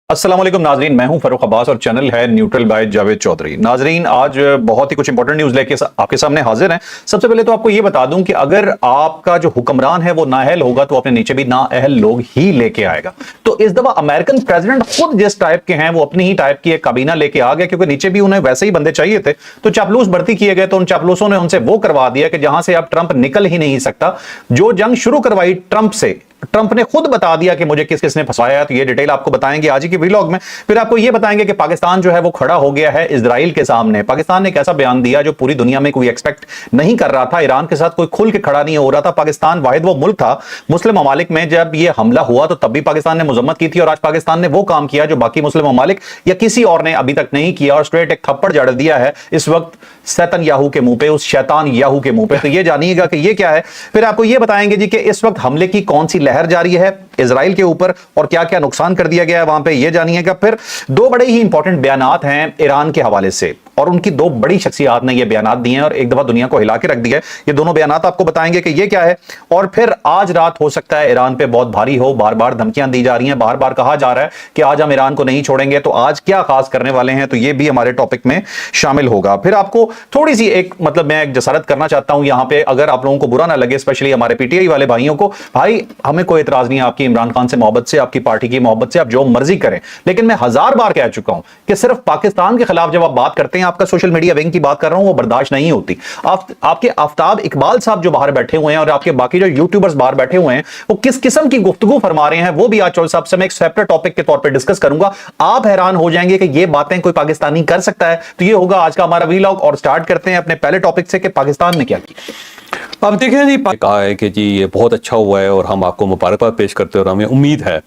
अस्सलाम वालेकुम नाजरीन, मैं हूं फरूख अब्बास और चैनल है न्यूट्रल बाय जावेद चौधरी। नाजरीन, आज बहुत ही कुछ इंपॉर्टेंट न्यूज़ लेके आपके सामने हाजिर हैं। सबसे पहले तो आपको ये बता दूं कि अगर आपका जो हुक्मरान है वो नाअहल होगा तो अपने नीचे भी नाअहल लोग ही लेके आएगा। तो इस दफा अमेरिकन प्रेसिडेंट खुद जिस टाइप के हैं वो अपनी ही टाइप की एक काबीना लेके आ गया, क्योंकि नीचे भी उन्हें वैसे ही बंदे चाहिए थे। तो चापलूस भर्ती किए गए, तो उन चापलूसों ने उनसे वो करवा दिया कि जहां से अब ट्रंप निकल ही नहीं सकता। जो जंग शुरू करवाई ट्रंप से, ट्रंप ने खुद बता दिया कि मुझे किस किसने फंसाया। तो ये डिटेल आपको बताएंगे आज ही के व्लॉग में। फिर आपको ये बताएंगे कि पाकिस्तान जो है वो खड़ा हो गया है इजराइल के सामने। पाकिस्तान ने एक ऐसा बयान दिया जो पूरी दुनिया में कोई एक्सपेक्ट नहीं कर रहा था। ईरान के साथ कोई खुल के खड़ा नहीं हो रहा था। पाकिस्तान वाहिद वो मुल्क था मुस्लिम ममालिक में, जब ये हमला हुआ तो तब भी पाकिस्तान ने मजम्मत की थी, और आज पाकिस्तान ने वो काम किया जो बाकी मुस्लिम ममालिक या किसी और ने अभी तक नहीं किया, और स्ट्रेट एक थप्पड़ जड़ दिया है इस वक्त सैतन याहू के मुंह पे, उस शैतान याहू के मुंह पे। तो ये जानिएगा कि ये क्या है। फिर आपको ये बताएंगे जी कि इस वक्त हमले की कौन सी लहर जारी है इजराइल के ऊपर और क्या क्या नुकसान कर दिया गया है वहां पे, ये जानिएगा। फिर दो बड़े ही इंपॉर्टेंट बयानात हैं ईरान के हवाले से, और उनकी दो बड़ी शख्सियात ने ये बयानात दिए हैं और एक दफा दुनिया को हिला के रख दिया है। ये दोनों बयानात आपको बताएंगे कि ये क्या है। और फिर आज रात हो सकता है ईरान पे बहुत भारी हो। बार बार धमकियां दी जा रही हैं, बार बार कहा जा रहा है कि आज हम ईरान को नहीं छोड़ेंगे। तो आज क्या खास करने वाले हैं, तो ये भी हमारे टॉपिक में शामिल होगा। फिर आपको थोड़ी सी मैं एक जसारत करना चाहता हूं यहां पे, अगर आप लोगों को बुरा ना लगे, स्पेशली हमारे पीटीआई वाले भाइयों को। भाई, हमें कोई एतराज नहीं है आपकी इमरान खान से मोहब्बत से, आपकी पार्टी की मोहब्बत से, आप जो मर्जी करें, लेकिन मैं 1000 बार कह चुका हूं कि सिर्फ पाकिस्तान के खिलाफ जब आप बात करते हैं, आपका सोशल मीडिया की बात कर रहा हूं, वो बर्दाश्त नहीं होती। आपके आफ्ताब इकबाल साहब जो बाहर बैठे हुए हैं और आपके बाकी जो यूट्यूबर्स बाहर बैठे हुए हैं, वो किस किस्म की गुफ्तगू फरमा रहे हैं, वो भी आज चौधरी साहब से मैं एक सेपरेट टॉपिक के तौर पे डिस्कस करूंगा। आप हैरान हो जाएंगे कि ये बातें कोई पाकिस्तानी कर सकता है। तो ये होगा आज का हमारा व्लॉग, और स्टार्ट करते हैं अपने पहले टॉपिक से कि पाकिस्तान ने क्या किया। अब देखें जी, कहा है कि जी ये बहुत अच्छा हुआ है और हम आपको मुबारकबाद पेश करते हैं और हमें उम्मीद है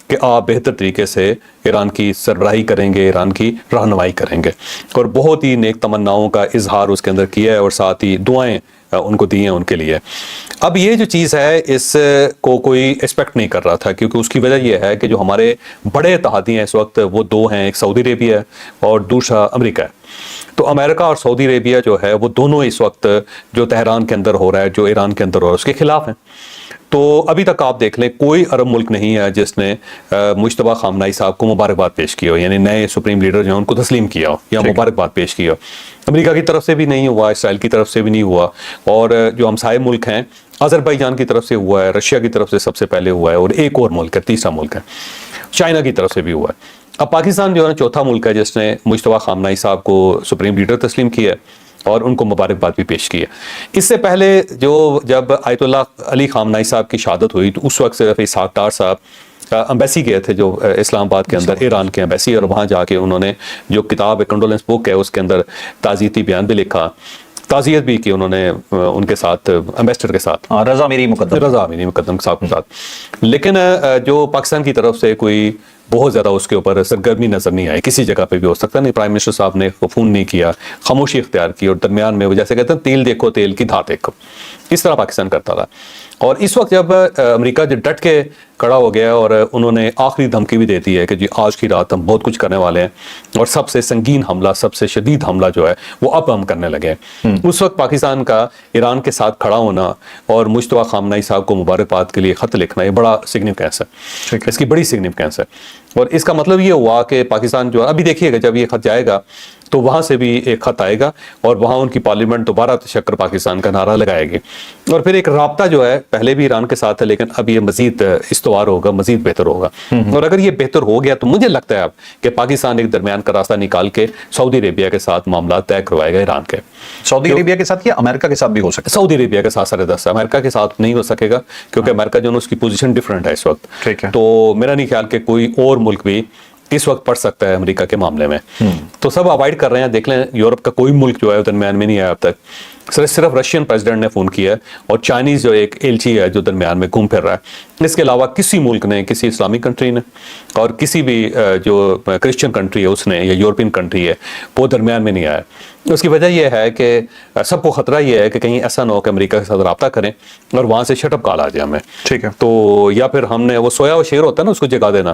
कि आप बेहतर तरीके से ईरान की सरबराही करेंगे, ईरान की रहनुमाई करेंगे, और बहुत ही नेक तमन्नाओं का इजहार उसके अंदर किया है और साथ ही दुआएं उनको दी हैं उनके लिए। अब ये जो चीज़ है इसको कोई एक्सपेक्ट नहीं कर रहा था, क्योंकि उसकी वजह यह है कि जो हमारे बड़े इत्तेहादी हैं इस वक्त वो दो हैं, एक सऊदी अरेबिया है और दूसरा अमेरिका है। तो अमेरिका और सऊदी अरेबिया जो है वो दोनों इस वक्त जो तेहरान के अंदर हो रहा है, जो ईरान के अंदर हो रहा है, उसके खिलाफ हैं। तो अभी तक आप देख लें, कोई अरब मुल्क नहीं है जिसने मुश्तबा खामनाई साहब को मुबारकबाद पेश की हो, यानी नए सुप्रीम लीडर जो है उनको तस्लीम किया हो या मुबारकबाद पेश की हो। अमेरिका की तरफ से भी नहीं हुआ, इसराइल की तरफ से भी नहीं हुआ, और जो हमसाए मुल्क हैं अजरबैजान की तरफ से हुआ है, रशिया की तरफ से सबसे पहले हुआ है, और एक और मुल्क है, तीसरा मुल्क है, चाइना की तरफ से भी हुआ है। अब पाकिस्तान जो है चौथा मुल्क है जिसने मुश्तबा खामनाई साहब को सुप्रीम लीडर तस्लीम किया है और उनको मुबारकबाद भी पेश की है। इससे पहले जब आयतुल्लाह अली खामनाई साहब की शहादत हुई तो उस वक्त सिर्फ इसहाक डार साहब एम्बेसी गए थे, जो इस्लामाबाद के अंदर ईरान के एम्बेसी, और वहाँ जाके उन्होंने जो किताब कंडोलेंस बुक है उसके अंदर ताज़ियती बयान भी लिखा, ताज़ियत भी की उन्होंने उनके साथ, एम्बेसडर के साथ, रज़ा मीरी मुकद्दम साहब के साथ। लेकिन जो पाकिस्तान की तरफ से कोई बहुत ज़्यादा उसके ऊपर सरगर्मी नज़र नहीं आई, किसी जगह पे भी हो सकता नहीं। प्राइम मिनिस्टर साहब ने फ़ोन नहीं किया, खामोशी इख्तियार की, और दरमियान में वो जैसे कहते हैं तेल देखो तेल की धार देखो, इस तरह पाकिस्तान करता था। और इस वक्त जब अमेरिका जो डट के खड़ा हो गया और उन्होंने आखिरी धमकी भी देती है कि जी आज की रात हम बहुत कुछ करने वाले हैं, और सबसे संगीन हमला, सबसे शदीद हमला जो है वो अब हम करने लगे हैं। उस वक्त पाकिस्तान का ईरान के साथ खड़ा होना और मुश्तबा खामनाई साहब को मुबारकबाद के लिए ख़त लिखना, ये बड़ा सिग्निफिकेंस है, इसकी बड़ी सिग्निफिकेंस है। और इसका मतलब ये हुआ कि पाकिस्तान जो अभी देखिएगा जब ये ख़त जाएगा तो वहाँ से भी एक ख़त आएगा और वहाँ उनकी पार्लियामेंट दोबारा तशक्कर पाकिस्तान का नारा लगाएगी, और फिर एक राब्ता जो है पहले भी ईरान के साथ है, लेकिन अब ये मजीद इस्तवार होगा, मजीद बेहतर होगा। और अगर ये बेहतर हो गया तो मुझे लगता है अब कि पाकिस्तान एक दरमियान का रास्ता निकाल के सऊदी अरेबिया के साथ मामला तय करवाएगा ईरान के। सऊदी अरेबिया के साथ या अमेरिका के साथ भी हो सकता है? सऊदी अरेबिया के साथ सारे दस, अमेरिका के साथ नहीं हो सकेगा, क्योंकि अमेरिका जो है उसकी पोजीशन डिफरेंट है इस वक्त। ठीक है। तो मेरा नहीं ख्याल कि कोई और मुल्क भी इस वक्त पड़ सकता है अमेरिका के मामले में। तो सब अवॉइड कर रहे हैं। देख लें, यूरोप का कोई मुल्क जो है दरमियान में नहीं आया अब तक, सिर्फ रशियन प्रेसिडेंट ने फ़ोन किया है, और चाइनीज़ जो एक एलची है जो दरमियान में घूम फिर रहा है। इसके अलावा किसी मुल्क ने, किसी इस्लामिक कंट्री ने और किसी भी जो क्रिश्चियन कंट्री है उसने या यूरोपियन कंट्री है वो दरमियान में नहीं आया। उसकी वजह यह है कि सबको ख़तरा यह है कि कहीं ऐसा ना हो कि अमेरिका के साथ रब्ता करें और वहाँ से शटअप कॉल आ जाए हमें। ठीक है। तो या फिर हमने वो सोया हुआ शेर होता है ना, उसको जगा देना,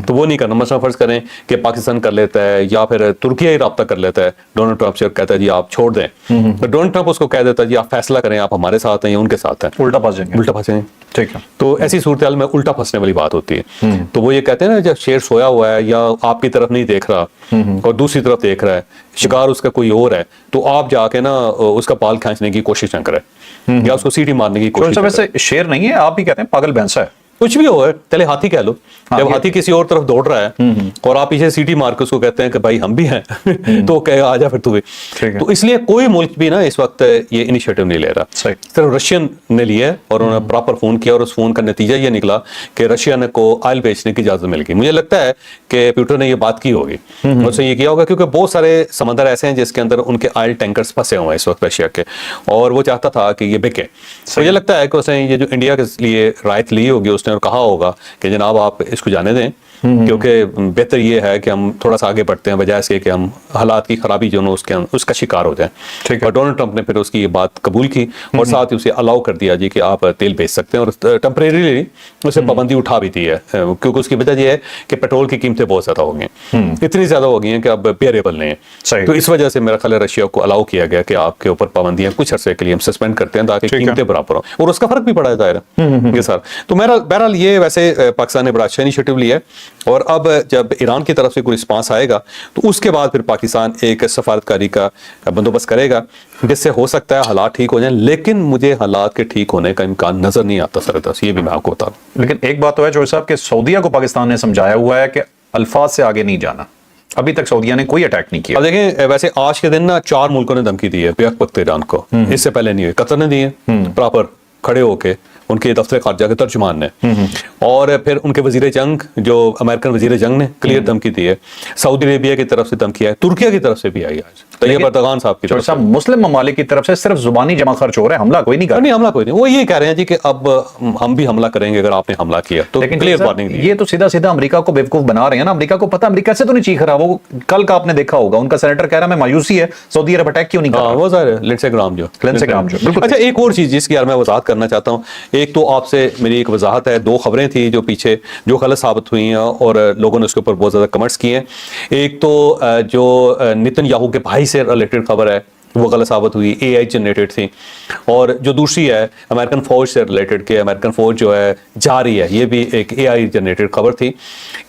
तो वो नहीं करना। मसला फ़र्ज़ करें कि पाकिस्तान कर लेता है या फिर तुर्किया ही रब्ता कर लेता है डोनाल्ड ट्रंप से, कहता है जी आप छोड़ दें, तो डोनाल्ड ट्रंप अप उसको कह देता जी आप फैसला करें, आप हमारे साथ हैं या उनके साथ हैं, उल्टा फंस जाएंगे। उल्टा फंसेंगे। ठीक है। तो ऐसी सूरत हाल में उल्टा फंसने वाली बात होती है। तो वो ये कहते हैं ना, जब शेर सोया हुआ है या आपकी तरफ नहीं देख रहा और दूसरी तरफ देख रहा है, शिकार उसका कोई और है, तो आप जाके ना उसका बाल खींचने की कोशिश न करें या उसको सीटी मारने की कोशिश। वैसे शेर नहीं है, आप भी कहते हैं पागल भैंसा है। कुछ भी हो है, चले हाथी कह लो। जब हाथी किसी और तरफ दौड़ रहा है और आप पीछे सीटी मार के उसको कहते हैं कि भाई हम भी हैं, तो कहेगा आजा फिर तू भी। तो इसलिए कोई मुल्क भी ना इस वक्त ये इनिशिएटिव नहीं ले रहा। सिर्फ रशियन ने लिया है और उन्होंने प्रॉपर फोन किया और उस फोन का नतीजा ये निकला कि रशिया ने को ऑयल बेचने की इजाजत मिल गई। मुझे लगता है कि पुतिन ने ये बात की होगी, उसने ये किया होगा क्योंकि बहुत सारे समंदर ऐसे हैं जिसके अंदर उनके ऑयल टैंकर्स फंसे हुए हैं इस वक्त रशिया के, और वो चाहता था कि ये बिके। मुझे लगता है कि उसने ये जो इंडिया के लिए रायत ली होगी, उसने और कहा होगा कि जनाब आप इसको जाने दें, क्योंकि बेहतर ये है कि हम थोड़ा सा आगे बढ़ते हैं बजाय से कि हम हालात की खराबी जो उसका शिकार हो जाए। और डोनाल्ड ट्रंप ने फिर उसकी ये बात कबूल की और साथ ही उसे अलाउ कर दिया जी कि आप तेल बेच सकते हैं, और टेम्परेरीली उसे पाबंदी उठा भी दी है, क्योंकि उसकी वजह यह है कि पेट्रोल की कीमतें बहुत ज्यादा हो गई हैं, इतनी ज्यादा हो गई हैं कि अब बेरेबल नहीं है। तो इस वजह से मेरा ख्याल है रशिया को अलाउ किया गया कि आपके ऊपर पाबंदियां कुछ अरसे के लिए हम सस्पेंड करते हैं ताकि कीमतें बराबर हो, और उसका फर्क भी पड़ा है दायरा ये सर। तो मेरा बहरहाल ये वैसे पाकिस्तान ने बड़ा अच्छा इनिशिएटिव लिया है, और अब जब ईरान की तरफ से कोई रिस्पांस आएगा तो उसके बाद फिर पाकिस्तान एक सफारतकारी का बंदोबस्त करेगा, जिससे हो सकता है हालात ठीक हो जाएं, लेकिन मुझे हालात के ठीक होने का इम्कान नजर नहीं आता सरदस, ये भी मैं आपको बता दूं। लेकिन एक बात तो है जोहर साहब कि सऊदीया को पाकिस्तान ने समझाया हुआ है कि अल्फाज से आगे नहीं जाना। अभी तक सऊदीया ने कोई अटैक नहीं किया। अब देखें, वैसे आज के दिन ना 4 मुल्कों ने धमकी दी है बेहक वक्त ईरान को, इससे पहले नहीं हुई। कतर ने दी है प्रॉपर खड़े होके, उनके दफ्तर खारजा के तर्जुमान ने, और फिर उनके वजीर जंग जो अमेरिकन वजीर जंग ने क्लियर धमकी दी है। सऊदी अरेबिया की तरफ से धमकी आई, तुर्किया की तरफ से भी आई आज तैयब अर्दगान साहब की तरफ से। मुस्लिम ममालिक की तरफ से सिर्फ जुबानी जमा खर्च हो रहा है, हमला कोई नहीं कर रहा। नहीं, हमला कोई नहीं। वो ये कह रहे हैं जी कि अब हम भी हमला करेंगे अगर आपने हमला किया तो। लेकिन क्लियर वार्निंग दी। ये तो सीधा सीधा अमेरिका को बेवकूफ बना रहे हैं ना। अमेरिका को पता, अमेरिका से तो नहीं चीख रहा। वो कल का आपने देखा होगा, उनका सेनेटर कह रहा है मैं मायूसी है सऊदी अरब अटैक क्यों नहीं कर रहा। वो सारे लिंडसे ग्राहम जो बिल्कुल। अच्छा, एक और चीज जिसकी यार मैं वजाहत करना चाहता हूँ। एक तो आपसे मेरी एक वजाहत है, 2 खबरें थी जो पीछे जो गलत साबित हुई हैं और लोगों ने उसके ऊपर बहुत ज्यादा कमेंट्स किए हैं। एक तो जो नेतन्याहू के भाई से रिलेटेड खबर है वो गलत साबित हुई, AI जनरेटेड थी, और जो दूसरी है अमेरिकन फौज से रिलेटेड के अमेरिकन फौज जो है जा रही है, ये भी एक AI जनरेटेड खबर थी।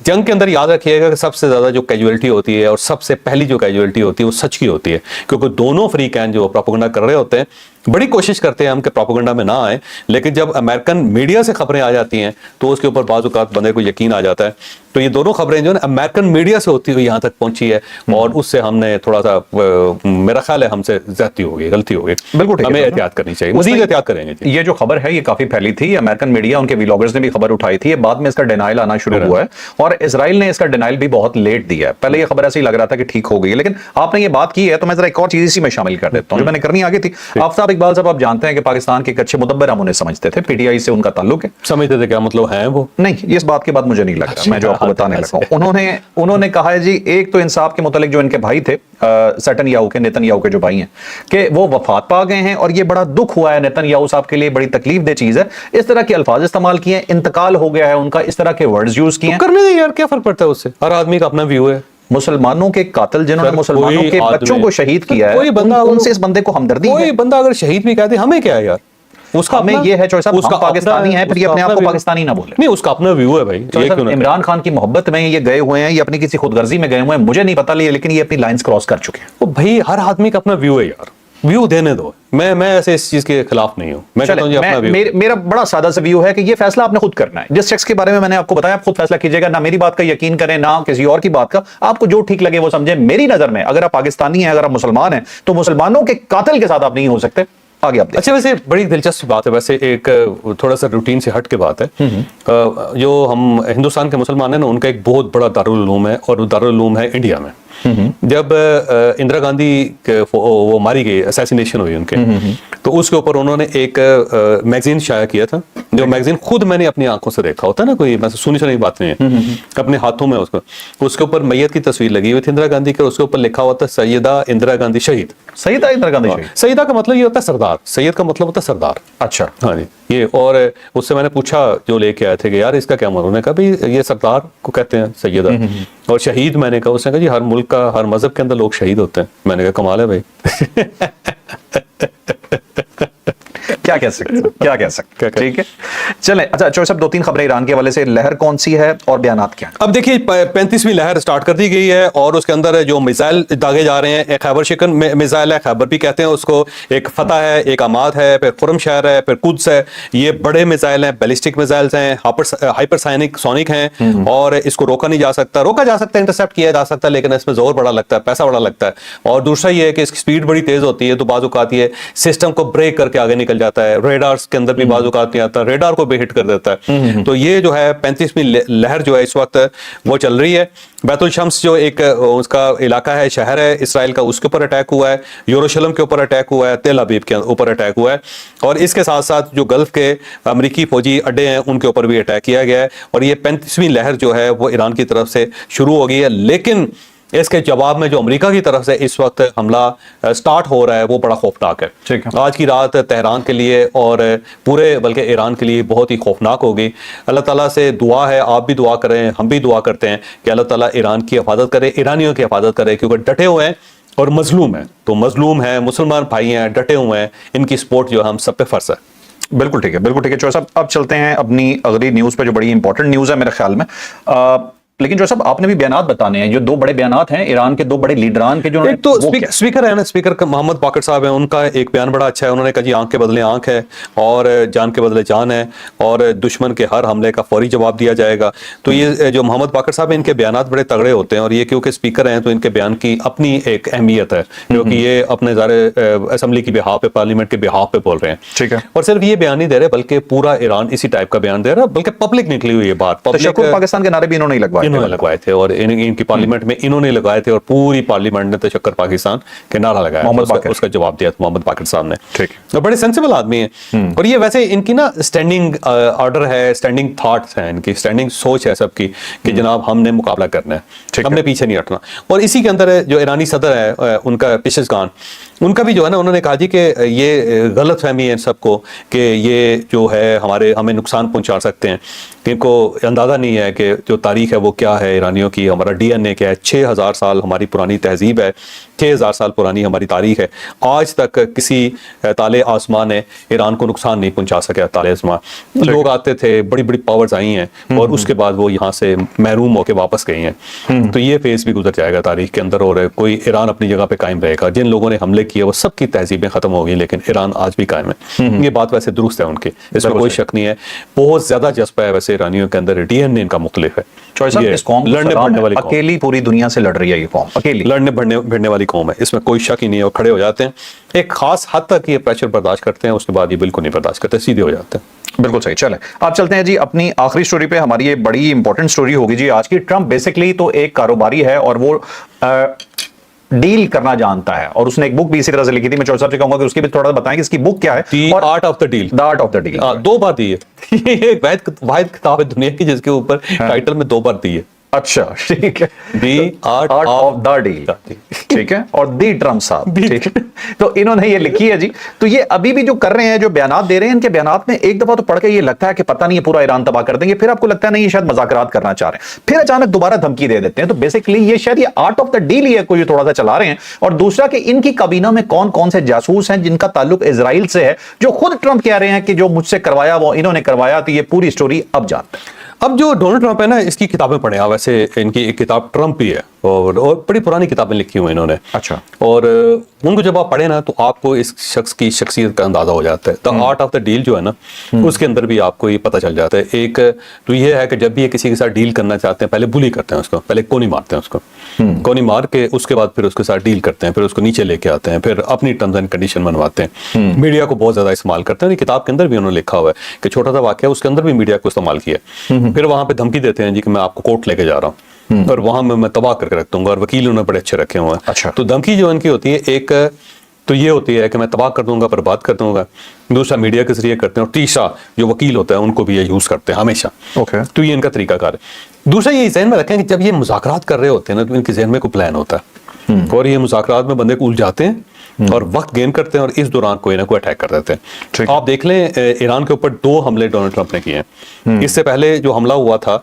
जंग के अंदर याद रखिएगा कि सबसे ज़्यादा जो कैजुअलिटी होती है और सबसे पहली जो कैजुअलिटी होती है वो सच की होती है, क्योंकि दोनों फ्रीक हैं जो प्रोपेगेंडा कर रहे होते हैं। बड़ी कोशिश करते हैं हम कि प्रोपेगेंडा में ना आए, लेकिन जब अमेरिकन मीडिया से खबरें आ जाती हैं तो उसके ऊपर बाज़ औक़ात बंदे को यकीन आ जाता है। तो ये दोनों खबरें जो है अमेरिकन मीडिया से होती हुई यहाँ तक पहुंची है, और उससे हमने थोड़ा सा मेरा ख्याल है हमसे ज्यादती हो गई, गलती हो गई। बिल्कुल हमें एहतियात करनी चाहिए, मज़ीद एहतियात करेंगे। ये जो खबर है ये काफी फैली थी, अमेरिकन मीडिया उनके व्लॉगर्स ने भी खबर उठाई थी, बाद में इसका डिनाइल आना शुरू हुआ है, और इजराइल ने इसका डिनाइल भी बहुत लेट दिया है। पहले ये खबर ऐसे ही लग रहा था कि ठीक हो गई, लेकिन आपने ये बात की है तो मैं जरा एक और चीज इसी में शामिल कर देता हूँ जो मैंने करनी आगे थी। आफ्ताब इकबाल साहब, आप जानते हैं कि पाकिस्तान के एक अच्छे मुदब्बर हम उन्हें समझते थे, PTI से उनका ताल्लुक है। समझते थे क्या मतलब है वो? नहीं, इस बात के बाद मुझे नहीं लग रहा, मैं जो आपको बताने लगा हूं। उन्होंने कहा है जी, एक तो इंसाफ के मुतालिक जो इनके भाई थे नेतन्याहू के जो भाई हैं कि वो वफात पा गए हैं, और ये बड़ा दुख हुआ है नेतन्याहू साहब के लिए, बड़ी तकलीफ दे चीज है। इस तरह के अल्फाज इस्तेमाल किए, इंतकाल हो गया है उनका, इस तरह के वर्ड्स यूज किए। करने दे यार, क्या फर्क पड़ता है उससे? हर आदमी का अपना व्यू है। मुसलमानों के कातिल जिन्होंने मुसलमानों के बच्चों को शहीद किया है, कोई बंदा उनसे इस बंदे को हमदर्दी है। कोई बंदा अगर शहीद भी कहते हमें क्या है यार, उसका हमें ये है चॉइस, उसका पाकिस्तानी है, फिर ये अपने आप को पाकिस्तानी ना बोले। नहीं, उसका अपना व्यू है भाई। इमरान खान की मोहब्बत में ये गए हुए हैं, ये अपनी किसी खुदगर्जी में गए हुए हैं, मुझे नहीं पता, लेकिन ये अपनी लाइंस क्रॉस कर चुके हैं। तो भाई हर आदमी का अपना व्यू है यार, व्यू देने दो। मैं ऐसे इस चीज के खिलाफ नहीं हूं। मैं कहता हूं अपना व्यू। मेरा बड़ा सादा सा व्यू है कि ये फैसला आपने खुद करना है। जिस शख्स के बारे में मैंने आपको बताया, आप खुद फैसला कीजिएगा, ना मेरी बात का यकीन करें ना किसी और की बात का, आपको जो ठीक लगे वो समझे। मेरी नजर में अगर आप पाकिस्तानी हैं, अगर आप मुसलमान हैं, तो मुसलमानों के कातिल के साथ आप नहीं हो सकते। आगे आप अच्छा, वैसे बड़ी दिलचस्प बात है, वैसे एक थोड़ा सा रूटीन से हट के बात है। जो हम हिंदुस्तान के मुसलमान हैं ना, उनका एक बहुत बड़ा दारुल उलूम है, और वो दारुल उलूम है इंडिया में। जब इंदिरा गांधी वो मारी गई, असैसिनेशन हुई उनके, तो उसके ऊपर उन्होंने एक मैगजीन शाया किया था, जो मैगजीन खुद मैंने अपनी आंखों से देखा। होता है ना, कोई सुनी सुनी बात नहीं है, अपने हाथों में उसके ऊपर मैयत की तस्वीर लगी हुई थी इंदिरा गांधी के, उसके ऊपर लिखा हुआ था सैयदा इंदिरा गांधी शहीद। सैयदा इंदिरा गांधी शहीद, सैयदा का मतलब ये होता है सरदार, सैयद का मतलब होता है सरदार। अच्छा, हाँ जी, ये। और उससे मैंने पूछा जो लेके आए थे कि यार इसका क्या मतलब, उन्होंने कहा भाई ये सरदार को कहते हैं सैयदा, और शहीद मैंने कहा, उसने कहा जी हर मुल्क का हर मजहब के अंदर लोग शहीद होते हैं। मैंने कहा कमाल है भाई। کیا کہہ سکتے ٹھیک ہے. چلیں اچھا چوہے صاحب 2-3 خبریں ایران کے حوالے سے. لہر کون سی ہے اور بیانات کیا ہیں؟ اب دیکھیے 35ویں لہر سٹارٹ کر دی گئی ہے اور اس کے اندر جو میزائل داغے جا رہے ہیں, ایک خیبر شکن میزائل ہے, خیبر بھی کہتے ہیں اس کو, ایک فتح ہے, ایک اماد ہے, پھر خرم شہر ہے, پھر قدس ہے. یہ بڑے میزائل ہیں, بیلسٹک میزائلز ہیں, ہائپر سونک ہیں, اور اس کو روکا نہیں جا سکتا. روکا جا سکتا ہے, انٹرسپٹ کیا جا سکتا ہے, لیکن اس میں زور بڑا لگتا ہے, پیسہ بڑا لگتا ہے. اور دوسرا یہ ہے کہ اس کی سپیڈ بڑی تیز ہوتی ہے, تو بعض اوقات یہ سسٹم کو بریک کر کے آگے نکل جاتا ہے. ریڈارز کے اندر بھی بعض اوقات نہیں آتا, ریڈار کو بھی ہٹ کر دیتا ہے. تو یہ جو ہے 35ویں لہر جو ہے اس وقت وہ چل رہی ہے. بیت الشمس جو ایک اس کا علاقہ ہے, شہر ہے اسرائیل کا, اس کے اوپر اٹیک ہوا ہے. یروشلم کے اوپر اٹیک ہوا ہے, تل ابیب کے اوپر اٹیک ہوا ہے, اور اس کے ساتھ ساتھ جو گلف کے امریکی فوجی اڈے ہیں ان کے اوپر بھی اٹیک کیا گیا ہے. اور یہ 35ویں لہر جو ہے وہ ایران کی طرف سے شروع ہو گئی ہے, لیکن اس کے جواب میں جو امریکہ کی طرف سے اس وقت حملہ سٹارٹ ہو رہا ہے وہ بڑا خوفناک ہے. آج کی رات تہران کے لیے اور پورے بلکہ ایران کے لیے بہت ہی خوفناک ہوگی. اللہ تعالیٰ سے دعا ہے, آپ بھی دعا کریں, ہم بھی دعا کرتے ہیں کہ اللہ تعالیٰ ایران کی حفاظت کرے, ایرانیوں کی حفاظت کرے, کیونکہ ڈٹے ہوئے ہیں اور مظلوم ہیں. تو مظلوم ہیں, مسلمان بھائی ہیں, ڈٹے ہوئے ہیں, ان کی سپورٹ جو ہم سب پہ فرض ہے. بالکل ٹھیک ہے, بالکل ٹھیک ہے چوہے صاحب. اب چلتے ہیں اپنی اگلی نیوز پہ جو بڑی امپورٹنٹ نیوز ہے میرے خیال میں. لیکن جو صاحب آپ نے بھی بیانات بتانے ہیں, جو 2 بڑے بیانات ہیں ایران کے 2 بڑے لیڈران کے, جو ایک تو اسپیکر ہے نا, اسپیکر محمد باقر صاحب ہیں, ان کا ایک بیان بڑا اچھا ہے. انہوں نے کہا جی آنکھ کے بدلے آنکھ ہے اور جان کے بدلے جان ہے, اور دشمن کے ہر حملے کا فوری جواب دیا جائے گا. تو یہ جو محمد باقر صاحب ہیں, ان کے بیانات بڑے تگڑے ہوتے ہیں, اور یہ کیونکہ اسپیکر ہیں تو ان کے بیان کی اپنی ایک اہمیت ہے, کیونکہ یہ اپنے ذرا اسمبلی کی بہاف پہ, پارلیمنٹ کے بہاف پہ بول رہے ہیں. ٹھیک ہے. اور صرف یہ بیان نہیں دے رہے بلکہ پورا ایران اسی ٹائپ کا بیان دے رہا ہے, بلکہ پبلک نکلی ہوئی ہے بات. پاکستان کے نعرے بھی انہوں نے لگوائے تھے, اور ان کی پارلیمنٹ میں انہوں نے لگائے تھے, اور پوری پارلیمنٹ نے تشکر پاکستان کے نعرہ لگایا, اس کا جواب دیا محمد باقر صاحب نے. ٹھیک, بڑے سینسیبل آدمی ہیں. اور یہ ویسے ان کی نا اسٹینڈنگ آرڈر ہے, اسٹینڈنگ تھاٹس ہیں, ان کی اسٹینڈنگ سوچ ہے سب کی کہ جناب ہم نے مقابلہ کرنا ہے, ہم نے پیچھے نہیں ہٹنا. اور اسی کے اندر جو ایرانی صدر ہے ان کا پشزگان, ان کا بھی جو ہے نا, انہوں نے کہا جی کہ یہ غلط فہمی ہے سب کو کہ یہ جو ہے ہمیں نقصان پہنچا سکتے ہیں. ان کو اندازہ نہیں ہے کہ جو تاریخ ہے وہ کیا ہے ایرانیوں کی, ہمارا ڈی این اے کیا ہے. 6000 سال ہماری پرانی تہذیب ہے, 6000 سال پرانی ہماری تاریخ ہے. آج تک کسی تالے آسمان نے ایران کو نقصان نہیں پہنچا سکا. تالے آسمان لوگ آتے تھے, بڑی بڑی پاورز آئی ہیں, اور اس کے بعد وہ یہاں سے محروم ہو کے واپس گئی ہیں. تو یہ فیز بھی گزر جائے گا تاریخ کے اندر, اور کوئی ایران اپنی جگہ پہ قائم رہے گا. جن لوگوں نے حملے کیے وہ سب کی تہذیبیں ختم ہو گئی, لیکن ایران آج بھی قائم ہے. یہ بات ویسے درست ہے ان کی, اس میں کوئی شک نہیں ہے. بہت زیادہ جذبہ ہے ویسے ایرانیوں کے اندر, ڈی این اے ان کا مختلف ہے. لڑنے بھڑنے والی اکیلی پوری دنیا سے لڑ رہی ہے یہ قوم, اکیلی لڑنے بھڑنے والی قوم ہے, اس میں کوئی شک ہی نہیں ہے. اور کھڑے ہو جاتے ہیں, ایک خاص حد تک یہ پریشر برداشت کرتے ہیں, اس کے بعد یہ بالکل نہیں برداشت کرتے, سیدھے ہو جاتے ہیں. بالکل صحیح. چلیں آپ چلتے ہیں جی اپنی آخری سٹوری پہ. ہماری یہ بڑی امپورٹنٹ سٹوری ہوگی جی آج کی. ٹرمپ بیسکلی تو ایک کاروباری ہے اور وہ ڈیل کرنا جانتا ہے, اور اس نے ایک بک بھی اسی طرح سے لکھی تھی. میں چوہے صاحب سے کہوں گا کہ اس کی بھی تھوڑا بتائیں کہ اس کی بک کیا ہے. اور art of the deal, the art of the deal 2 بار دی ہے. یہ واحد کتاب ہے دنیا کی جس کے اوپر ٹائٹل میں 2 بار دی ہے. اچھا ٹھیک ہے, the art of the deal, ٹھیک ہے, اور دی ٹرمپ صاحب, ٹھیک ہے. تو انہوں نے یہ لکھی ہے جی. تو یہ ابھی بھی جو کر رہے ہیں, جو بیانات دے رہے ہیں, ان کے بیانات میں ایک دفعہ تو پڑھ کے یہ لگتا ہے کہ پتہ نہیں یہ پورا ایران تباہ کر دیں گے, پھر آپ کو لگتا ہے نہیں یہ شاید مذاکرات کرنا چاہ رہے ہیں, پھر اچانک دوبارہ دھمکی دے دیتے ہیں. تو بیسکلی یہ شاید یہ آرٹ آف دا ڈیل ہی ہے کوئی تھوڑا سا چلا رہے ہیں. اور دوسرا کہ ان کی کابینہ میں کون کون سے جاسوس ہیں جن کا تعلق اسرائیل سے ہے, جو خود ٹرمپ کہہ رہے ہیں کہ جو مجھ سے کروایا وہ انہوں نے کروایا. تو یہ پوری سٹوری اب جانتے ہیں. اب جو ڈونلڈ ٹرمپ ہے نا, اس کی کتابیں پڑھیں. ویسے ان کی ایک کتاب ٹرمپ بھی ہے, اور بڑی پرانی کتابیں لکھی ہوئی انہوں نے. اچھا. اور ان کو جب آپ پڑھیں نا تو آپ کو اس شخص کی شخصیت کا اندازہ ہو جاتا ہے. The art of the deal جو ہے نا, اس کے اندر بھی آپ کو یہ پتہ چل جاتا ہے. ایک تو یہ ہے کہ جب بھی یہ کسی کے ساتھ ڈیل کرنا چاہتے ہیں, پہلے بلی کرتے ہیں اس کو, پہلے کونی مارتے ہیں اس کو, کونی مار کے اس کے بعد پھر اس کے ساتھ ڈیل کرتے ہیں, پھر اس کو نیچے لے کے آتے ہیں, پھر اپنی ٹرمز اینڈ کنڈیشن منواتے ہیں. میڈیا کو بہت زیادہ استعمال کرتے ہیں. کتاب کے اندر بھی انہوں نے لکھا ہوا ہے کہ چھوٹا سا واقعہ, اس کے اندر بھی میڈیا کو استعمال کیا. پھر وہاں پہ دھمکی دیتے ہیں جی کہ میں آپ کو کورٹ لے کے جا رہا ہوں, اور وہاں میں تباہ کر کے رکھ دوں گا. اور وکیل انہوں نے بڑے اچھے رکھے ہوئے ہیں. تو دھمکی جو ان کی ہوتی ہے, ایک تو یہ ہوتی ہے کہ میں تباہ کر دوں گا, برباد کر دوں گا. دوسرا میڈیا کے ذریعے کرتے ہیں, اور تیسرا جو وکیل ہوتا ہے ان کو بھی یہ یوز کرتے ہیں ہمیشہ. تو یہ ان کا طریقہ کار ہے. دوسرا یہ ذہن میں رکھیں کہ جب یہ مذاکرات کر رہے ہوتے ہیں نا, تو ان کے ذہن میں کوئی پلان ہوتا ہے, اور یہ مذاکرات میں بندے کو الجھاتے ہیں اور وقت گین کرتے ہیں, اور اس دوران کوئی نہ کوئی اٹیک کر دیتے ہیں. آپ دیکھ لیں ایران کے اوپر 2 حملے ڈونلڈ ٹرمپ نے کیے ہیں. اس سے پہلے جو حملہ ہوا تھا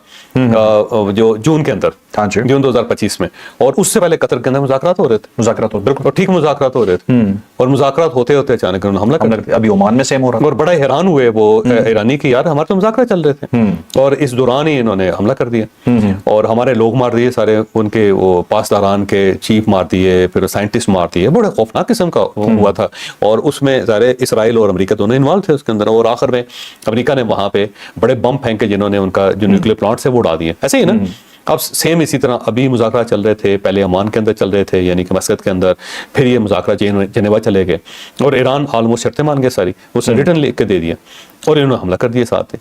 جو جون کے اندر, हाँ जी। जून 2025 में, और उससे पहले कतर के अंदर मुज़ाकरात हो रहे थे, मुज़ाकरात हो, बिल्कुल, और ठीक मुज़ाकरात हो रहे थे, और मुज़ाकरात होते होते अचानक उन्होंने हमला कर दिया। अभी ओमान में सेम हो रहा और बड़ा हैरान हुए वो ईरानी कि यार हमारे तो मुज़ाकरा चल रहे थे, और इस दौरान ही इन्होंने हमला कर दिया, और हमारे लोग मार दिए सारे, उनके वो पासदारान के चीफ मार दिए, फिर साइंटिस्ट मार दिए, बड़े खौफनाक किस्म का हुआ था। और उसमें सारे इसराइल और अमेरिका दोनों इन्वॉल्व थे उसके अंदर, और आखिर में अमेरिका ने वहाँ पे बड़े बम फेंके जिन्होंने उनका जो न्यूक्लियर प्लांट से वो उड़ा दिए। ऐसे ही ना अब सेम इसी तरह अभी मुज़ाकरा चल रहे थे, पहले ओमान के अंदर चल रहे थे, यानी कि मस्कत के अंदर, फिर ये मुज़ाकरा जेनेवा चले गए, और ईरान ऑलमोस्ट शर्तें मान गए सारी, उसने रिटर्न लिख के दे दिया, और इन्होंने हमला कर दिया साथ ही।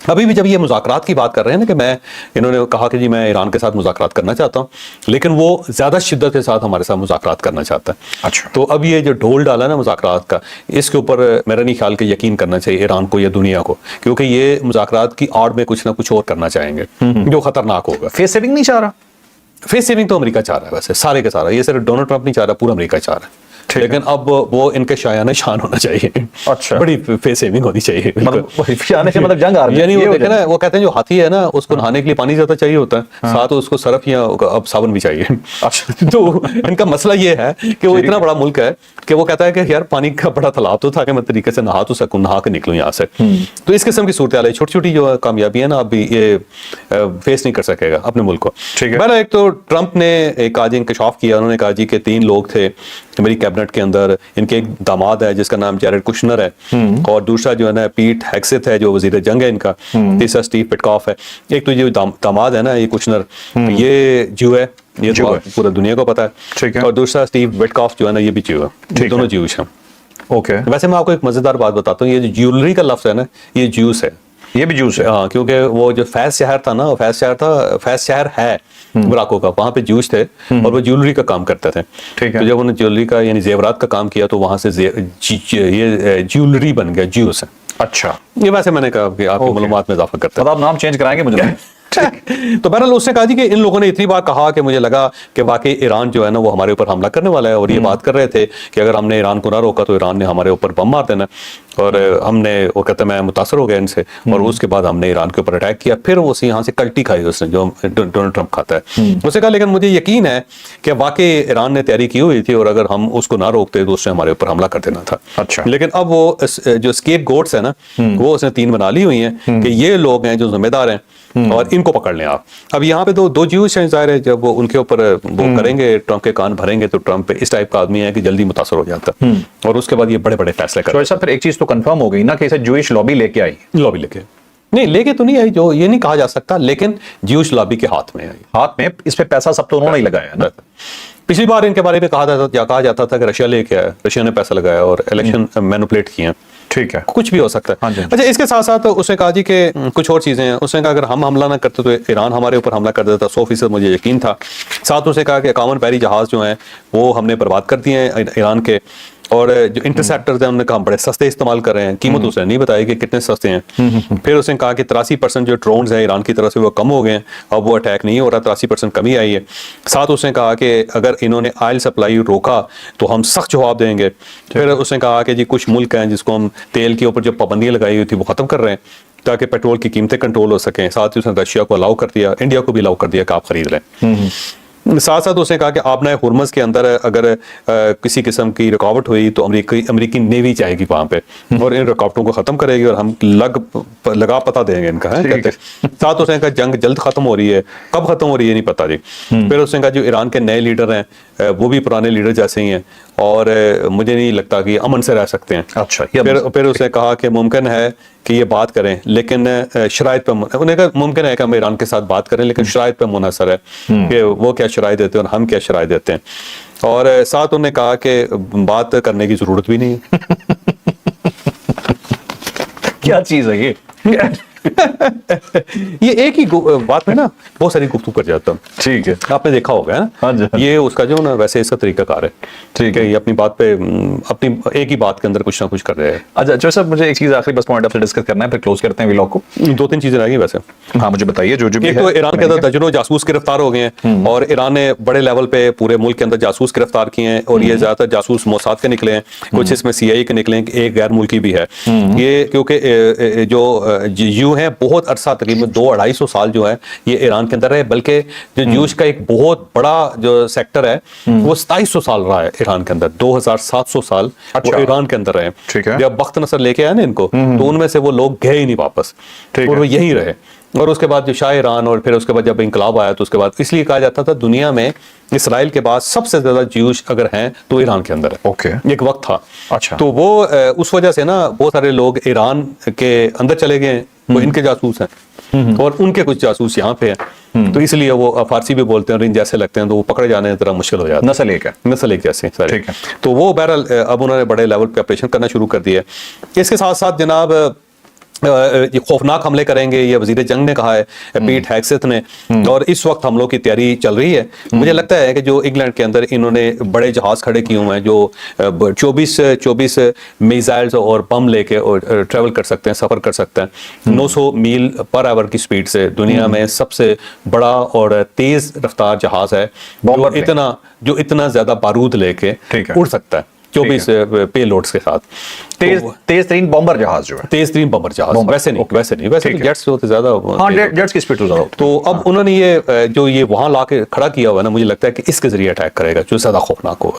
अभी भी जब ये मुज़ाकरात की बात कर रहे हैं ना कि इन्होंने कहा कि जी मैं ईरान के साथ मुज़ाकरात करना चाहता हूँ, लेकिन वो ज़्यादा शिद्दत के साथ हमारे साथ मुज़ाकरात करना चाहता है। अच्छा। तो अब ये जो ढोल डाला ना मुज़ाकरात का, इसके ऊपर मेरा नहीं ख्याल कि यकीन करना चाहिए ईरान को या दुनिया को, क्योंकि ये मुज़ाकरात की आड़ में कुछ ना कुछ और करना चाहेंगे जो ख़तरनाक होगा। फेस सेविंग नहीं चाह रहा? फेस सेविंग तो अमेरिका चाह रहा है वैसे, सारे के सारा, ये सिर्फ डोनाल्ड ट्रंप नहीं चाह रहा, पूरा अमेरिका चाह रहा है, लेकिन अब वो इनके शायाना शान होना चाहिए। अच्छा। बड़ी फेस सेविंग होनी चाहिए, मतलब जंग आ रही है, यानी वो देखे ना, वो कहते हैं जो हाथी है ना उसको नहाने के लिए पानी ज्यादा चाहिए होता है, साथ उसको सरफ या अब साबुन भी चाहिए। तो इनका मसला ये है कि वो इतना बड़ा मुल्क है कि वो कहता है कि यार पानी का बड़ा तालाब तो था कि मैं तरीके से नहा तो सकूं, नहा के निकलूं यहाँ से। तो इस किस्म की सूरत हाल है, छोटी छोटी जो कामयाबी है ना अभी ये फेस नहीं कर सकेगा अपने मुल्क को। पहला एक तो ट्रंप ने एक आज इंकशाफ किया, उन्होंने कहा जी कि 3 लोग थे मेरी कैबिनेट के अंदर, इनके एक दामाद है जिसका नाम जैरेड कुशनर है, और दूसरा जो है ना पीट हेग्सेथ है जो वजीर जंग है इनका, तीसरा स्टीव पिटकॉफ है। एक तो ये दामाद है ना ये कुशनर, ये ज्यू है, ये तो पूरा दुनिया को पता है, और दूसरा स्टीव विटकॉफ जो है ना ये भी ज्यू है, दोनों ज्यूश हैं। ओके। वैसे मैं आपको एक मजेदार बात बताता हूँ, ये जो ज्वेलरी का लफ्ज है ना ये ज्यूस है, ये भी जूस है। हाँ, क्योंकि वो जो फैज शहर था ना, फैज शहर है मोरक्को का, वहाँ पे जूस थे और वो ज्वेलरी का काम करते थे। ठीक है। तो जब उन्होंने ज्वेलरी का यानी जेवरात का काम किया तो वहाँ से ये ज्वेलरी बन गया, जूस है। अच्छा, ये वैसे मैंने कहा कि आपकी मालूमात में इजाफा करता है। मतलब आप नाम चेंज कराएंगे मुझे? तो बहरहाल उसने कहा जी कि इन लोगों ने इतनी बार कहा कि मुझे लगा कि वाकई ईरान जो है ना वो हमारे ऊपर हमला करने वाला है, और ये बात कर रहे थे कि अगर हमने ईरान को ना रोका तो ईरान ने हमारे ऊपर बम मार देना, और हमने वो कहते मैं मुतासर हो गया इनसे, और उसके बाद हमने ईरान के ऊपर अटैक किया। फिर उसे यहाँ से कल्टी खाई उसने जो डोनाल्ड ट्रंप खाता है। उसने कहा लेकिन मुझे यकीन है कि वाकई ईरान ने तैयारी की हुई थी, और अगर हम उसको ना रोकते तो उसने हमारे ऊपर हमला कर देना था। अच्छा। लेकिन अब वो जो स्केप गोट्स है ना वो उसने 3 बना ली हुई हैं कि ये लोग हैं जो जिम्मेदार हैं और इनको पकड़ लें आप। अब यहाँ पे दो ज्यूस हैं, जाहिर है जब वो उनके ऊपर वो करेंगे, ट्रंप के कान भरेंगे, तो ट्रंप इस टाइप का आदमी है कि जल्दी मुतासर हो जाता है, और उसके बाद ये बड़े बड़े फैसले कर। तो फिर एक चीज तो कंफर्म हो गई ना कि इसे जूइश लॉबी लेके आई? लॉबी लेके नहीं, लेके तो नहीं आई, जो ये नहीं कहा जा सकता, लेकिन ज्यूश लॉबी के हाथ में आई। हाथ में? इस पे पैसा सब तो उन्होंने ही लगाया ना? पिछली बार इनके बारे में कहा जाता था कि रशिया लेके आया, रशिया ने पैसा लगाया और इलेक्शन मैनिपुलेट किए। ठीक है, कुछ भी हो सकता है। हाँ जी। अच्छा, इसके साथ साथ उसने कहा जी कि कुछ और चीजें हैं। उसने कहा अगर हम हमला ना करते तो ईरान हमारे ऊपर हमला कर देता, 100% मुझे यकीन था। साथ उसने कहा कि 51 पैरी जहाज जो हैं वो हमने बर्बाद कर दिए हैं ईरान के, और जो इंटरसेप्टर्स हैं उन्होंने कहा बड़े सस्ते इस्तेमाल कर रहे हैं, कीमत उसने नहीं बताई कि कितने सस्ते हैं। फिर उसने कहा कि 83% जो ड्रोन्स हैं ईरान की तरफ से वो कम हो गए हैं, अब वो अटैक नहीं हो रहा, 83% कमी आई है। साथ उसने कहा कि अगर इन्होंने ऑयल सप्लाई रोका तो हम सख्त जवाब देंगे। फिर उसने कहा कि जी कुछ मुल्क हैं जिसको हम तेल के ऊपर जो पाबंदियाँ लगाई हुई थी वो ख़त्म कर रहे हैं ताकि पेट्रोल की कीमतें कंट्रोल हो सकें। साथ ही उसने रशिया को अलाउ कर दिया, इंडिया को भी अलाउ कर दिया कि आप खरीद लें। साथ साथ उसने कहा कि आपने हुर्मज़ के अंदर अगर किसी किस्म की रुकावट हुई तो अमेरिकी नेवी जाएगी वहाँ पे और इन रुकावटों को ख़त्म करेगी और हम लगा पता देंगे इनका है कहते। साथ उसने कहा जंग जल्द ख़त्म हो रही है, कब ख़त्म हो रही है नहीं पता जी। फिर उसने कहा जो ईरान के नए लीडर हैं वो भी पुराने लीडर जैसे ही हैं और मुझे नहीं लगता कि अमन से रह सकते हैं। अच्छा, फिर उसने कहा कि मुमकिन है कि ये बात करें लेकिन शराइत पर, उन्होंने कहा मुमकिन है कि हम ईरान के साथ बात करें लेकिन शराइत पर मुनहसर है कि वो क्या शराइत देते हैं और हम क्या शराइत देते हैं। और साथ उन्होंने कहा कि बात करने की जरूरत भी नहीं है। क्या चीज है ये? ये एक ही बात में ना बहुत सारी गुफ्तगू कर जाता हूँ। ठीक है, आपने देखा होगा है ना। हाँ जी। ये उसका जो ना वैसे इसका तरीका कार है। ठीक है, ये अपनी बात पे अपनी एक ही बात के अंदर कुछ ना कुछ कर रहे हैं। अच्छा जो सर मुझे एक चीज आखिरी बस पॉइंट आपसे डिस्कस करना है फिर क्लोज करते हैं व्लॉग को। 2-3 चीजें रह गई वैसे। हाँ मुझे बताइए जो भी एक तो ईरान के अंदर दर्जनों जासूस गिरफ्तार हो गए हैं और ईरान ने बड़े लेवल पे पूरे मुल्क के अंदर जासूस गिरफ्तार किए हैं और ये ज्यादातर जासूस मोसाद के निकले हैं, कुछ इसमें CIA के निकले हैं, एक गैर मुल्की भी है। ये क्योंकि जो جو ہیں بہت عرصہ تقریباً 200-250 سال جو ہے یہ ایران کے اندر ہے، بلکہ جو جیوش کا ایک بہت بڑا جو سیکٹر ہے وہ 2700 سال رہا ہے ایران کے اندر، 2700 سال وہ ایران کے اندر رہے. جب بخت نصر لے کے آئے نا ان کو تو ان میں سے وہ لوگ گئے ہی نہیں واپس اور وہ یہیں رہے. اور اس کے بعد جو شاہ ایران اور پھر اس کے بعد جب انقلاب آیا تو اس کے بعد اس لیے کہا جاتا تھا دنیا میں اسرائیل کے بعد سب سے زیادہ جیوش اگر ہیں تو ایران کے اندر ہے. ایک وقت تھا. تو وہ اس وجہ سے نا بہت سارے لوگ ایران کے اندر چلے گئے ہیں، وہ ان کے جاسوس ہیں اور ان کے کچھ جاسوس یہاں پہ ہیں، تو اس لیے وہ فارسی بھی بولتے ہیں اور ان جیسے لگتے ہیں تو وہ پکڑے جانے ذرا مشکل ہو جاتا ہے. نسل ایک جیسے سارے. تو وہ بہرحال اب انہوں نے بڑے لیول پہ آپریشن کرنا شروع کر دیا ہے. اس کے ساتھ ساتھ جناب یہ خوفناک حملے کریں گے، یہ وزیر جنگ نے کہا ہے، پیٹ ہیگسیتھ نے، اور اس وقت حملوں کی تیاری چل رہی ہے. مجھے لگتا ہے کہ جو انگلینڈ کے اندر انہوں نے بڑے جہاز کھڑے کیے ہوئے ہیں جو 24 میزائلز اور بم لے کے ٹریول کر سکتے ہیں، سفر کر سکتے ہیں 900 میل پر آور کی سپیڈ سے. دنیا میں سب سے بڑا اور تیز رفتار جہاز ہے جو اتنا زیادہ بارود لے کے اڑ سکتا ہے 24 پے لوڈز کے ساتھ. تیز ترین بمبر جہاز جو ہے، تیز ترین بمبر جہاز. ویسے نہیں جیٹس ہوتے زیادہ، ہاں جیٹس کی سپیڈ تو زیادہ. تو اب انہوں نے یہ جو یہ وہاں لا کے کھڑا کیا ہوا ہے نا، مجھے لگتا ہے کہ اس کے ذریعے اٹیک کرے گا جو زیادہ خوفناک ہوگا.